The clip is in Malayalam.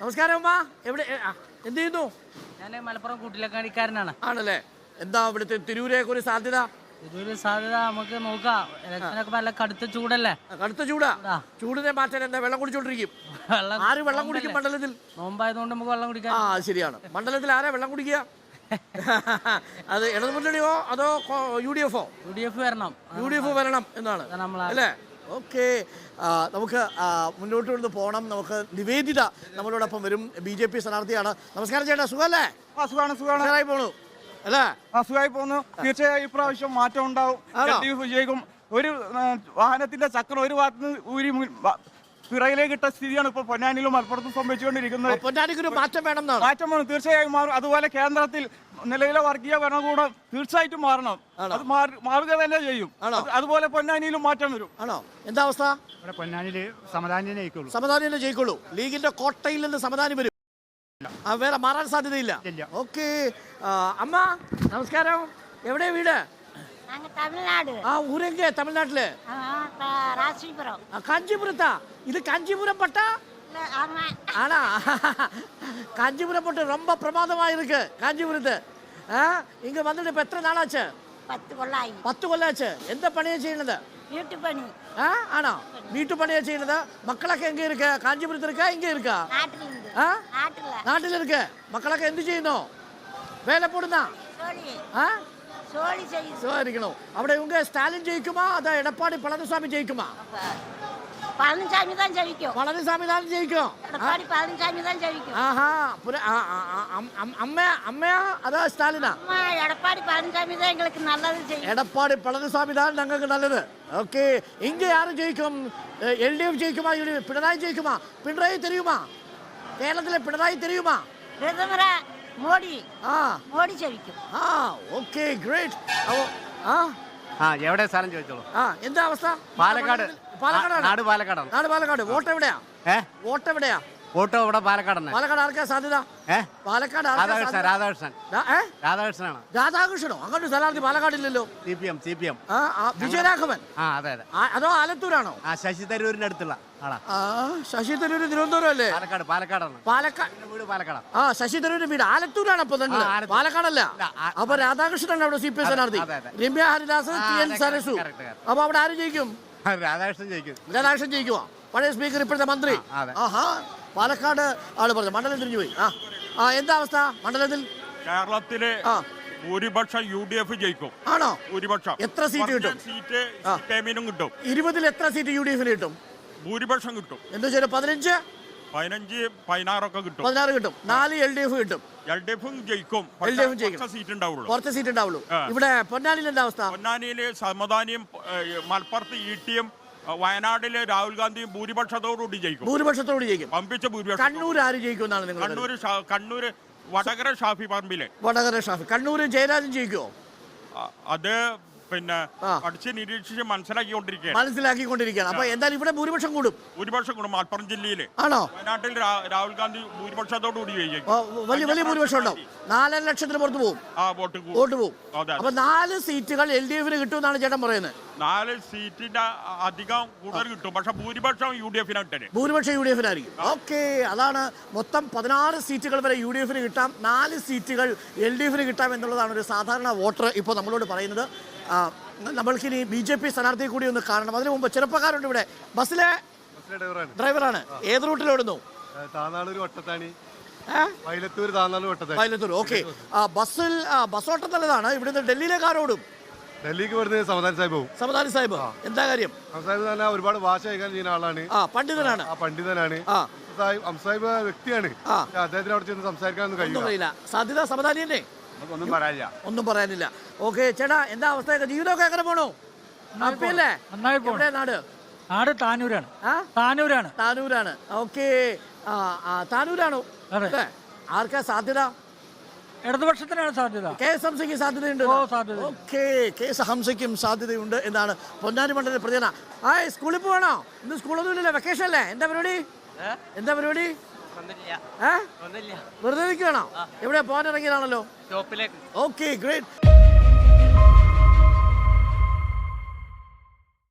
നമസ്കാരം അമ്മ. എവിടെ എന്ത് ചെയ്യുന്നു? ഞാൻ മലപ്പുറം കൂട്ടിലക്കാടിക്കാരനാണ്. ആണല്ലേ? എന്താ ഇവിടുത്തെ തിരൂരേക്ക് ഒരു സാധ്യത? തിരൂര് സാധ്യത നമുക്ക് നോക്കാം. ഇലക്ഷനൊക്കെ നല്ല കടുത്ത ചൂടല്ലേ? കടുത്ത ചൂടാ. ചൂടിനെ മാറ്റാൻ എന്താ വെള്ളം കുടിച്ചോണ്ടിരിക്കും? ആര് വെള്ളം കുടിക്കും മണ്ഡലത്തിൽ? നോമ്പായതുകൊണ്ട് നമുക്ക് വെള്ളം കുടിക്കാം. ശരിയാണ്. മണ്ഡലത്തിൽ ആരാ വെള്ളം കുടിക്കുക? അത് ഇടതുമുന്നണിയോ അതോ UDF? UDF വരണം. UDF വരണം എന്നാണ് അല്ലേ? ഓക്കെ, നമുക്ക് മുന്നോട്ട് കൊണ്ട് പോകണം. നമുക്ക് നിവേദിത നമ്മളോടൊപ്പം വരും. BJP സ്ഥാനാർത്ഥിയാണ്. നമസ്കാരം ചേട്ടാ, സുഖമല്ലേ? സുഖമായി പോണു അല്ലേ? സുഖമായി പോകുന്നു. തീർച്ചയായും ഇപ്രാവശ്യം മാറ്റം ഉണ്ടാവും. വിജയിക്കും. ഒരു വാഹനത്തിന്റെ ചക്രം ഒരു ഭാഗത്ത് ഊരി പിറയിലേക്ക് ഇട്ട സ്ഥിതിയാണ് ഇപ്പോൾ പൊന്നാനിയിലും മലപ്പുറത്തും സംഭവിച്ചുകൊണ്ടിരിക്കുന്നത്. പൊന്നാനിക്കൊരു മാറ്റം വേണം. മാറ്റം വേണം, തീർച്ചയായും മാറും. അതുപോലെ കേന്ദ്രത്തിൽ നിലവിലെ വർഗീയ ഭരണകൂടം തീർച്ചയായിട്ടും മാറണം. അത് മാറുക തന്നെ ചെയ്യും. അതുപോലെ പൊന്നാനിയിലും മാറ്റം വരും. ആണോ? എന്താ അവസ്ഥ? പൊന്നാനിയിൽ സമാധാനം ജയിക്കുള്ളൂ. ലീഗിന്റെ കോട്ടയിൽ നിന്ന് സമാധാനം വരും. വേറെ മാറാൻ സാധ്യതയില്ല. ഓക്കെ അമ്മ നമസ്കാരം. എവിടെ വീട്? തമിഴ്നാട്. ഊരെങ്കെ തമിഴ്നാട്ടില്? കാഞ്ചീപുരത്താ? ഇത് കാഞ്ചീപുരം പട്ട ആണാ? காஞ்சிபுரம் போட்டு ரொம்ப பிரமாதமா இருக்கு காஞ்சிபுரத்து. இங்க வந்துட்டு இப்ப எத்தனை நாளாச்சு? 10 കൊല്ലാச்சு. എന്താ പണിയാ ചെയ്യുന്നത്? വീട്ടുപണി. ആണോ? വീട്ടുപണിയാ ചെയ്യുന്നത്. മക്കളൊക്കെ എங்க இருக்கு? കാഞ്ചീപുരത്ത് இருக்கா இங்க இருக்கா? നാട്ടിൽ இருக்கு. മക്കളൊക്കെ എന്ത് ചെയ്യുന്നു? വേല പോടുന്ന? സോളിക്കണോ? അവിടെ ഉങ്ക സ്റ്റാലിൻ ജയിക്കുമാ അതോ എടപ്പാടി പളനിസ്വാമി ജയിക്കുമാ? பழனிசாமி தான் ஜெயிக்கும். பழனிசாமி தான் ஜெயிக்கும். எடப்பாடி பழனிசாமி தான் ஜெயிக்கும். அம்மையா அதோ ஸ்டாலினா? எடப்பாடி பழனிசாமி தான் எங்களுக்கு நல்லது செய்யும். எடப்பாடி பழனிசாமி தான் ഞങ്ങൾക്ക് நல்லது. ஓகே, இங்க யாரு ஜெயிக்கும்? LDF ஜெயிக்குமா? பினராயி ஜெயிக்குமா? பினராயி தெரியுமா? കേരളത്തിലെ പിണറായി தெரியுமா? பிரதமர் மோடி. மோடி ஜெயிக்கும். Okay, great. എവിടെ സ്ഥലം ചോദിച്ചോളൂ. എന്താ അവസ്ഥ? പാലക്കാട്. നാട് പാലക്കാടാണ്. വോട്ട് എവിടെയാ? വോട്ട് എവിടെയാ? വോട്ട് ഇവിടെ പാലക്കാടാണ്. പാലക്കാട് ആർക്കാ സാധ്യത? പാലക്കാട് രാധാകൃഷ്ണനാണ്. രാധാകൃഷ്ണനോ? അങ്ങോട്ട് സ്ഥാനാർത്ഥി പാലക്കാടില്ലല്ലോ. CPM. വിജയരാഘവൻ? അതെ. അതോ ആലത്തൂരാണോ? ശശി തരൂരിന്റെ അടുത്തുള്ള ആളാ. ശശി തരൂര് തിരുവനന്തപുരം അല്ലേ? പാലക്കാടാണ്. വീട് പാലക്കാട്. ശശി തരൂരിന്റെ വീട് ആലത്തൂരാണ്. അപ്പൊ നിങ്ങൾ പാലക്കാടല്ല. അപ്പൊ രാധാകൃഷ്ണനാണ് അവിടെ CPM സ്ഥാനാർത്ഥി. രമ്യ ഹരിദാസ്, TN സരസു. അപ്പൊ അവിടെ ആര് ജയിക്കും? രാധാകൃഷ്ണൻ ജയിക്കുമോ? പഴയ സ്പീക്കർ, ഇപ്പോഴത്തെ മന്ത്രി. പാലക്കാട് ആള് പറഞ്ഞു. മണ്ഡലം തിരിഞ്ഞു പോയി. എന്താ അവസ്ഥ മണ്ഡലത്തിൽ? കേരളത്തിലെ ഭൂരിപക്ഷം UDF ജയിക്കും. ആണോ? ഭൂരിപക്ഷം. എത്ര സീറ്റ് കിട്ടും? സീറ്റ് CPM-നും കിട്ടും. 20-ൽ എത്ര സീറ്റ് UDF-ന് കിട്ടും? ഭൂരിപക്ഷം കിട്ടും. എന്താ വെച്ചാൽ 15, 16 ഒക്കെ കിട്ടും. 16 കിട്ടും. 4 LDF കിട്ടും. LDF-ഉം ജയിക്കും. കുറച്ച് സീറ്റ് ഉണ്ടാവുള്ളൂ. ഇവിടെ പൊന്നാനിയിൽ എന്താ അവസ്ഥ? പൊന്നാനിയില് സമദാനിയും മലപ്പുറത്ത് ETM, വയനാട്ടില് രാഹുൽ ഗാന്ധിയും ഭൂരിപക്ഷത്തോടുകൂടി ജയിക്കും. പമ്പിച്ച ഭൂരിപക്ഷം. കണ്ണൂർ ആര് ജയിക്കും എന്നാണ് നിങ്ങൾ? കണ്ണൂര് വടകര ഷാഫി പറമ്പിലെ. കണ്ണൂര് ജയരാജൻ ജയിക്കുമോ? അത് പിന്നെ പഠിച്ച് നിരീക്ഷിച്ച് മനസ്സിലാക്കിക്കൊണ്ടിരിക്കുകയാണ്. അപ്പൊ എന്തായാലും ഇവിടെ ഭൂരിപക്ഷം കൂടും. മലപ്പുറം ജില്ലയില്. ആണോ? വയനാട്ടിൽ രാഹുൽ ഗാന്ധി ഭൂരിപക്ഷത്തോടുകൂടി വലിയ ഭൂരിപക്ഷം ഉണ്ടാവും. 4 ലക്ഷത്തിന് പുറത്ത് പോകും. വോട്ട് പോകും. അപ്പൊ 4 സീറ്റുകൾ LDF-ന് കിട്ടുമെന്നാണ് ചേട്ടൻ പറയുന്നത്. 4 സീറ്റിന്റെ അധികം കൂടുതൽ കിട്ടും. പക്ഷെ ഭൂരിപക്ഷം UDF-നായിരിക്കും. ഓക്കെ, അതാണ് മൊത്തം 16 സീറ്റുകൾ വരെ UDF-ന് കിട്ടാം. 4 സീറ്റുകൾ LDF-ന് കിട്ടാം എന്നുള്ളതാണ് ഒരു സാധാരണ വോട്ടർ ഇപ്പോൾ നമ്മളോട് പറയുന്നത്. നമ്മൾക്കിനി BJP സ്ഥാനാർത്ഥിയെ കൂടി ഒന്ന് കാണണം. അതിനു മുമ്പ് ചെറുപ്പക്കാരുണ്ട് ഇവിടെ. ബസ്സിലെ ഡ്രൈവറാണ്. ഏത് റൂട്ടിലോടുന്നു? വയലത്തൂർ. ഓക്കെ, ബസ് ഓട്ടം നല്ലതാണ്. ഇവിടുന്ന് ഡൽഹിയിലേക്ക് ആരോടും? ഡൽഹിക്ക് വരുന്നത് സമദാനി സാഹിബ്. എന്താ കാര്യം? ഒരുപാട് ഭാഷ കൈകാര്യം ചെയ്യുന്ന ആളാണ്. പണ്ഡിതനാണ്. വ്യക്തിയാണ്. അദ്ദേഹത്തിന് അവിടെ ചെന്ന് സംസാരിക്കാനൊന്നും കഴിയില്ല. സാധ്യത സമദാനി തന്നെ? ഒന്നും പറയാനില്ല. ഓക്കെ ചേട്ടാ, എന്താ അവസ്ഥ? ജീവിതമൊക്കെ എങ്ങനെ പോണു? ഹാപ്പിയല്ലേ? എവിടെ നാട്? താനൂരാണ്. ഓക്കെ, താനൂരാണോ? ആർക്കാ സാധ്യത? ഇടതുപക്ഷത്തിനാണ് സാധ്യത. KSHംസയ്ക്ക് സാധ്യതയുണ്ട്. KSHംസയ്ക്കും സാധ്യതയുണ്ട് എന്നാണ് പൊന്നാനി മണ്ഡലത്തിൽ പ്രതികരണം. സ്കൂളിൽ പോകണോ? ഇന്ന് സ്കൂളൊന്നും ഇല്ലല്ലോ, വെക്കേഷൻ അല്ലേ? എന്താ പരിപാടി? വെറുതെ നിൽക്കുകയാണോ? എവിടെ പോകാൻ ഇറങ്ങിയതാണല്ലോ? Okay, great.